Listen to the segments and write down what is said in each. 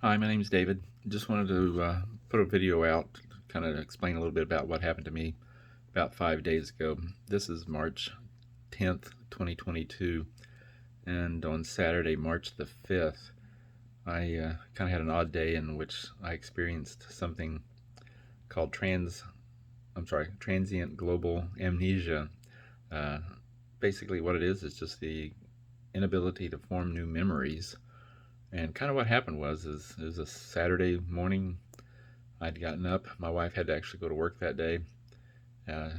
Hi, my name is David. Just wanted to put a video out to kind of explain a little bit about what happened to me about 5 days ago. This is March 10th, 2022, and on Saturday, March the 5th, I kind of had an odd day in which I experienced something called Transient Global Amnesia. Uh, Basically, what it is just the inability to form new memories. And kind of what happened was it was a Saturday morning. I'd gotten up. My wife had to actually go to work that day.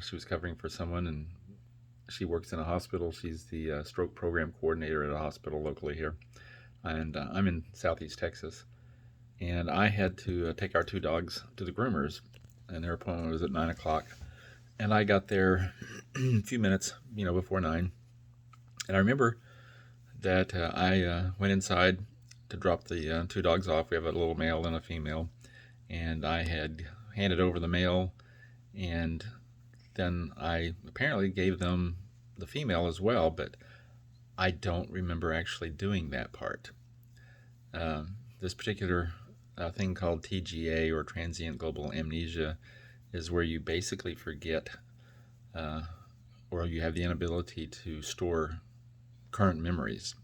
She was covering for someone, and she works in a hospital. She's the stroke program coordinator at a hospital locally here. And I'm in Southeast Texas. And I had to take our two dogs to the groomers, and their appointment was at 9 o'clock. And I got there a few minutes, before 9. And I remember that I went inside to drop the two dogs off. We have a little male and a female. And I had handed over the male, and then I apparently gave them the female as well, but I don't remember actually doing that part. This particular thing called TGA, or Transient Global Amnesia, is where you basically forget, uh, or you have the inability to store current memories.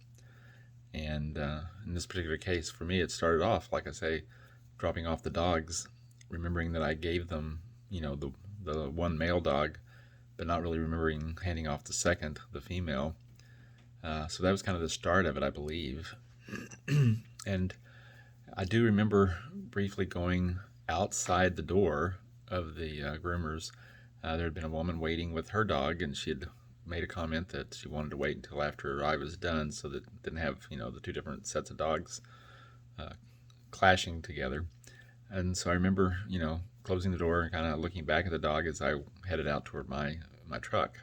And in this particular case, for me, it started off, like I say, dropping off the dogs, remembering that I gave them, the one male dog, but not really remembering handing off the second, the female. So that was kind of the start of it, I believe. And I do remember briefly going outside the door of the groomers. There had been a woman waiting with her dog, and she had made a comment that she wanted to wait until after I was done so that didn't have, the two different sets of dogs uh, clashing together. And so I remember, closing the door and kind of looking back at the dog as I headed out toward my truck.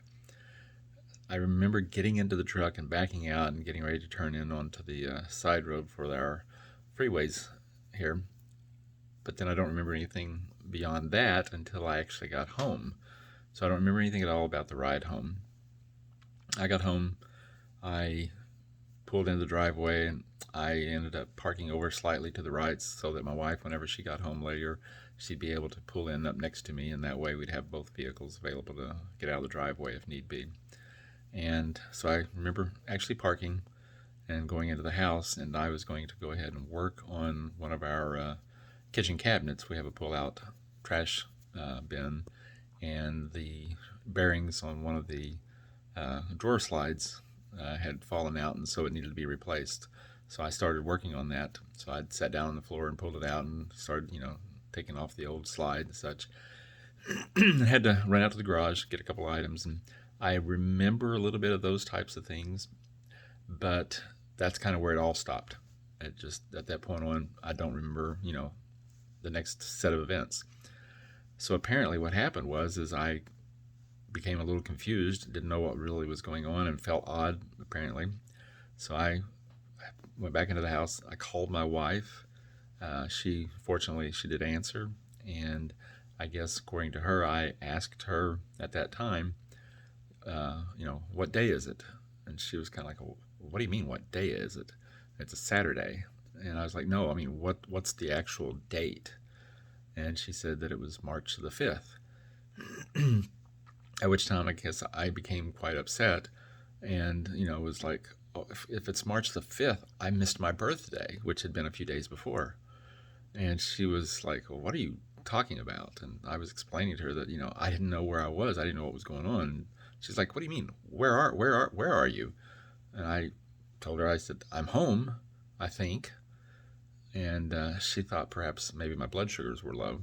I remember getting into the truck and backing out and getting ready to turn in onto the side road for our freeways here. But then I don't remember anything beyond that until I actually got home. So I don't remember anything at all about the ride home. I got home, I pulled into the driveway, and I ended up parking over slightly to the right so that my wife, whenever she got home later, she'd be able to pull in up next to me, and that way we'd have both vehicles available to get out of the driveway if need be. And so I remember actually parking and going into the house, and I was going to go ahead and work on one of our kitchen cabinets. We have a pull-out trash bin, and the bearings on one of the drawer slides had fallen out, and so it needed to be replaced. So I started working on that. So I'd sat down on the floor and pulled it out and started, taking off the old slide and such. I had to run out to the garage, get a couple items, and I remember a little bit of those types of things, but that's kind of where it all stopped. It just, at that point on, I don't remember, the next set of events. So apparently what happened was is I became a little confused, didn't know what really was going on, and felt odd apparently. So I went back into the house. I called my wife. She fortunately she did answer, and I guess according to her, I asked her at that time, what day is it? And she was kind of like, well, what do you mean, what day is it? It's a Saturday. And I was like, no, I mean, what's the actual date? And she said that it was March the 5th. At which time I guess I became quite upset, and it was like, oh, if it's March the 5th, I missed my birthday, which had been a few days before. And she was like, well, what are you talking about? And I was explaining to her that I didn't know where I was. I didn't know what was going on. She's like, what do you mean? Where are you? And I told her, I said, I'm home, I think. And she thought perhaps maybe my blood sugars were low.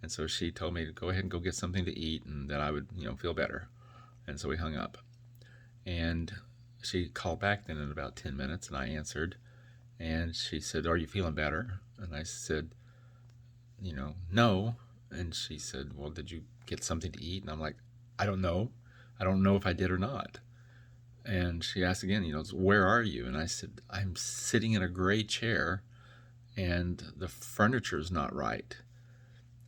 And so she told me to go ahead and go get something to eat, and that I would, feel better. And so we hung up. And she called back then in about 10 minutes, and I answered. And she said, are you feeling better? And I said, no. And she said, well, did you get something to eat? And I'm like, I don't know. I don't know if I did or not. And she asked again, where are you? And I said, I'm sitting in a gray chair, and the furniture's not right.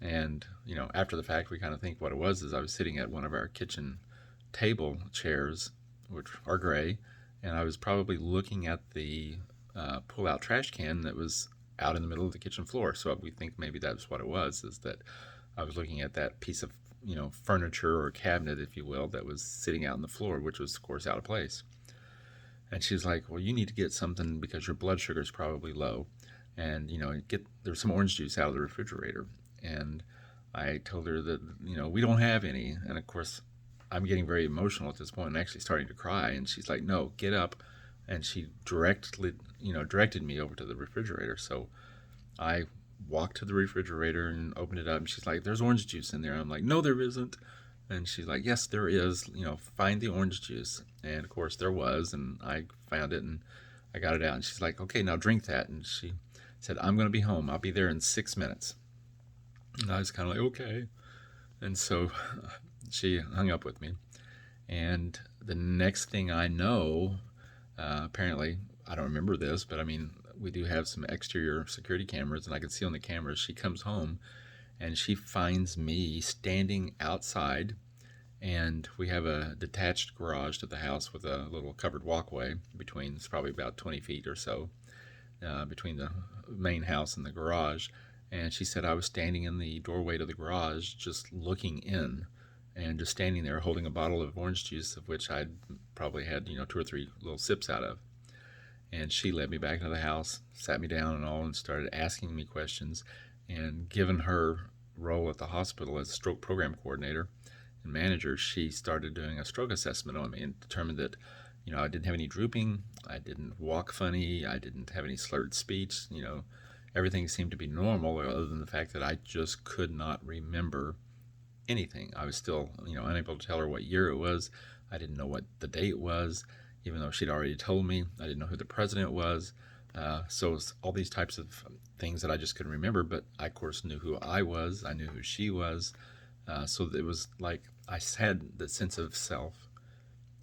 And, after the fact, we kind of think what it was is I was sitting at one of our kitchen table chairs, which are gray, and I was probably looking at the pull out trash can that was out in the middle of the kitchen floor. So we think maybe that's what it was, is that I was looking at that piece of, furniture or cabinet, if you will, that was sitting out on the floor, which was, of course, out of place. And she's like, well, you need to get something because your blood sugar is probably low. And, there's some orange juice out of the refrigerator. And I told her that, we don't have any. And of course, I'm getting very emotional at this point and actually starting to cry. And she's like, no, get up. And she directed me over to the refrigerator. So I walked to the refrigerator and opened it up. And she's like, there's orange juice in there. I'm like, no, there isn't. And she's like, yes, there is. Find the orange juice. And of course, there was. And I found it and I got it out. And she's like, okay, now drink that. And she said, I'm going to be home. I'll be there in 6 minutes. And I was kind of like, okay. And so she hung up with me. And the next thing I know, apparently, I don't remember this, but I mean, we do have some exterior security cameras, and I can see on the cameras, she comes home and she finds me standing outside, and we have a detached garage to the house with a little covered walkway between, it's probably about 20 feet or so, between the main house and the garage. And she said I was standing in the doorway to the garage just looking in, and just standing there holding a bottle of orange juice, of which I'd probably had 2 or 3 little sips out of. And she led me back into the house, sat me down and all, and started asking me questions. And given her role at the hospital as stroke program coordinator and manager, she started doing a stroke assessment on me and determined that I didn't have any drooping, I didn't walk funny, I didn't have any slurred speech. Everything seemed to be normal, other than the fact that I just could not remember anything. I was still, unable to tell her what year it was. I didn't know what the date was, even though she'd already told me. I didn't know who the president was. So it was all these types of things that I just couldn't remember. But I, of course, knew who I was. I knew who she was. So it was like I had the sense of self,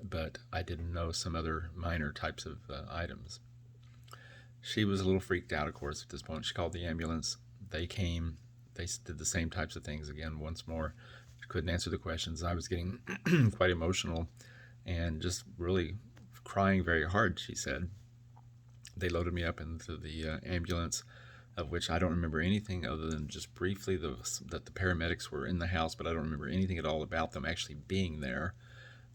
but I didn't know some other minor types of items. She was a little freaked out, of course, at this point. She called the ambulance. They came. They did the same types of things again once more. She couldn't answer the questions. I was getting quite emotional and just really crying very hard, she said. They loaded me up into the ambulance, of which I don't remember anything other than just briefly that the paramedics were in the house, but I don't remember anything at all about them actually being there.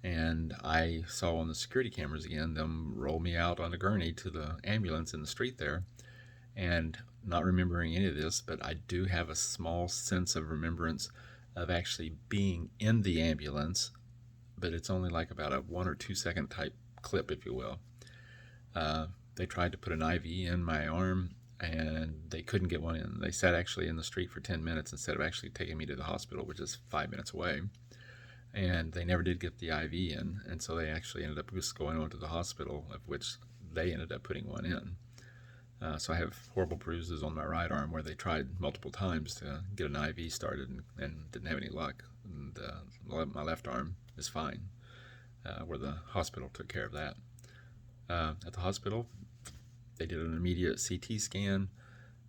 And I saw on the security cameras again them roll me out on a gurney to the ambulance in the street there. And not remembering any of this, but I do have a small sense of remembrance of actually being in the ambulance, but it's only like about a 1 or 2 second type clip, if you will. They tried to put an IV in my arm, and they couldn't get one in. They sat actually in the street for 10 minutes instead of actually taking me to the hospital, which is 5 minutes away. And they never did get the IV in, and so they actually ended up just going on to the hospital, of which they ended up putting one in. So I have horrible bruises on my right arm where they tried multiple times to get an IV started and didn't have any luck. And my left arm is fine, where the hospital took care of that. At the hospital, they did an immediate CT scan.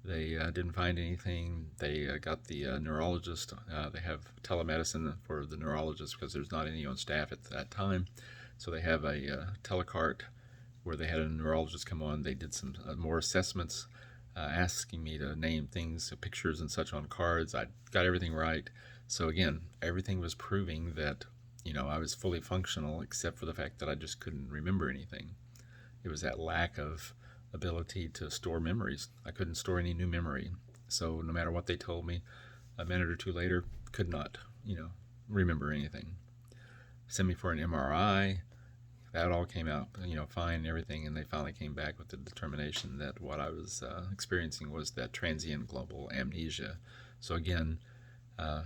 They didn't find anything. They got the neurologist. They have telemedicine for the neurologist because there's not any on staff at that time. So they have a telecart where they had a neurologist come on. They did some more assessments, asking me to name things, pictures and such on cards. I got everything right. So again, everything was proving that, I was fully functional, except for the fact that I just couldn't remember anything. It was that lack of ability to store memories. I couldn't store any new memory. So no matter what they told me, a minute or two later, could not, remember anything. Sent me for an MRI. That all came out, fine and everything, and they finally came back with the determination that what I was experiencing was that transient global amnesia. So again,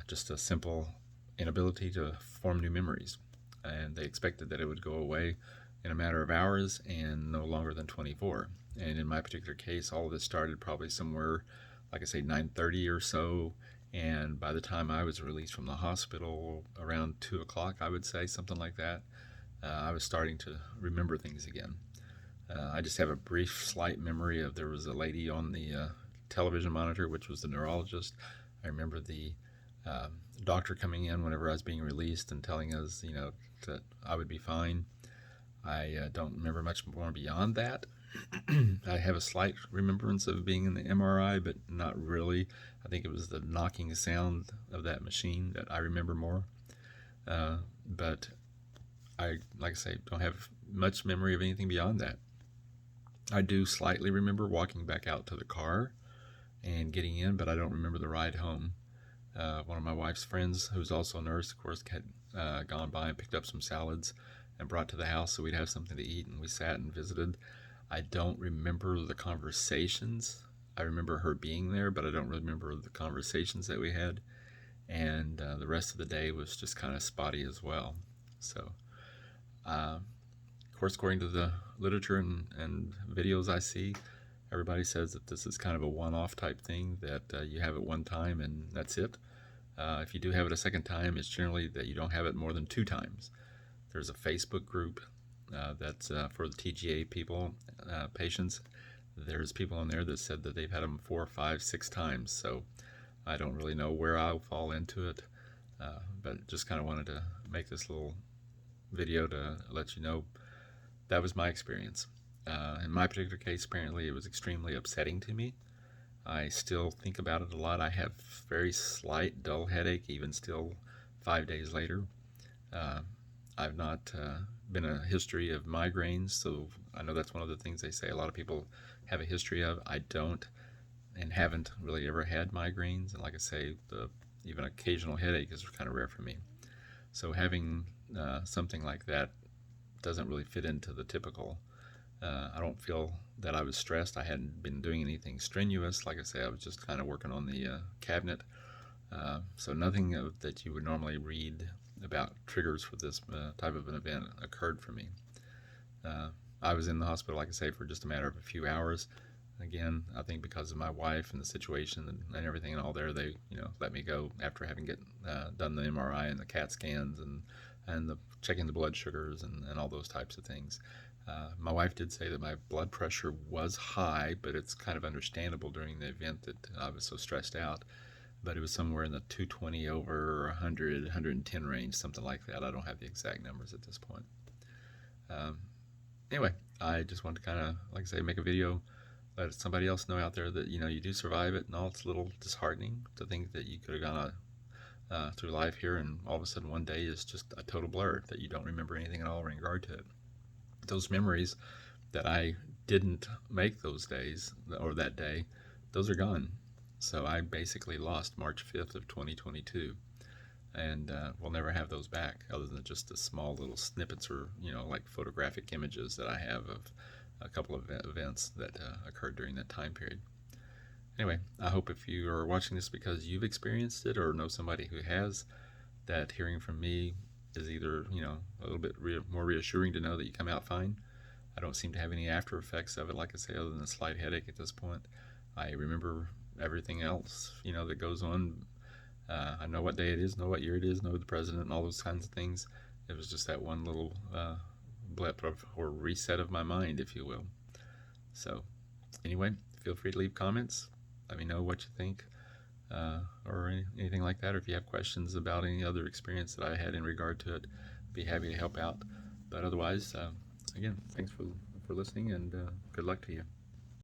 just a simple inability to form new memories. And they expected that it would go away in a matter of hours and no longer than 24. And in my particular case, all of this started probably somewhere, like I say, 9:30 or so. And by the time I was released from the hospital, around 2 o'clock, I would say, something like that, I was starting to remember things again. I just have a brief, slight memory of there was a lady on the television monitor, which was the neurologist. I remember the doctor coming in whenever I was being released and telling us, that I would be fine. I don't remember much more beyond that. I have a slight remembrance of being in the MRI, but not really. I think it was the knocking sound of that machine that I remember more. But I, like I say, don't have much memory of anything beyond that. I do slightly remember walking back out to the car and getting in, but I don't remember the ride home. One of my wife's friends, who's also a nurse, of course, had gone by and picked up some salads and brought to the house so we'd have something to eat, and we sat and visited. I don't remember the conversations. I remember her being there, but I don't really remember the conversations that we had. And the rest of the day was just kind of spotty as well. So, of course, according to the literature and videos I see, everybody says that this is kind of a one-off type thing, that you have it one time and that's it. If you do have it a second time, it's generally that you don't have it more than 2 times. There's a Facebook group that's for the TGA people, patients. There's people on there that said that they've had them 4, 5, 6 times. So I don't really know where I'll fall into it, but just kind of wanted to make this little video to let you know that was my experience. In my particular case, apparently it was extremely upsetting to me. I still think about it a lot. I have very slight dull headache even still 5 days later. Uh, I've not been a history of migraines, so I know that's one of the things they say a lot of people have a history of. I don't, and haven't really ever had migraines. And like I say, the even occasional headache is kind of rare for me. So having something like that doesn't really fit into the typical. I don't feel that I was stressed. I hadn't been doing anything strenuous. Like I say, I was just kind of working on the cabinet. So nothing that you would normally read about triggers for this type of an event occurred for me. I was in the hospital, like I say, for just a matter of a few hours. Again, I think because of my wife and the situation and everything and all there, they let me go after having done the MRI and the CAT scans and the checking the blood sugars and all those types of things. My wife did say that my blood pressure was high, but it's kind of understandable during the event that I was so stressed out. But it was somewhere in the 220 over 100, 110 range, something like that. I don't have the exact numbers at this point. Um, anyway, I just wanted to kind of, like I say, make a video, let somebody else know out there that you do survive it, and all. It's a little disheartening to think that you could have gone through life here, and all of a sudden one day is just a total blur, that you don't remember anything at all in regard to it. Those memories that I didn't make those days or that day, those are gone. So I basically lost March 5th of 2022, and we'll never have those back, other than just the small little snippets or like photographic images that I have of a couple of events that occurred during that time period. Anyway, I hope if you are watching this because you've experienced it or know somebody who has, that hearing from me is either a little bit more reassuring to know that you come out fine. I don't seem to have any after effects of it, like I say, other than a slight headache at this point. I remember everything else that goes on. I know what day it is, know what year it is, know the president, and all those kinds of things. It was just that one little blip or reset of my mind, if you will. So anyway, feel free to leave comments. Let me know what you think, or anything like that, or if you have questions about any other experience that I had in regard to it, I'd be happy to help out. But otherwise, again, thanks for listening, and good luck to you.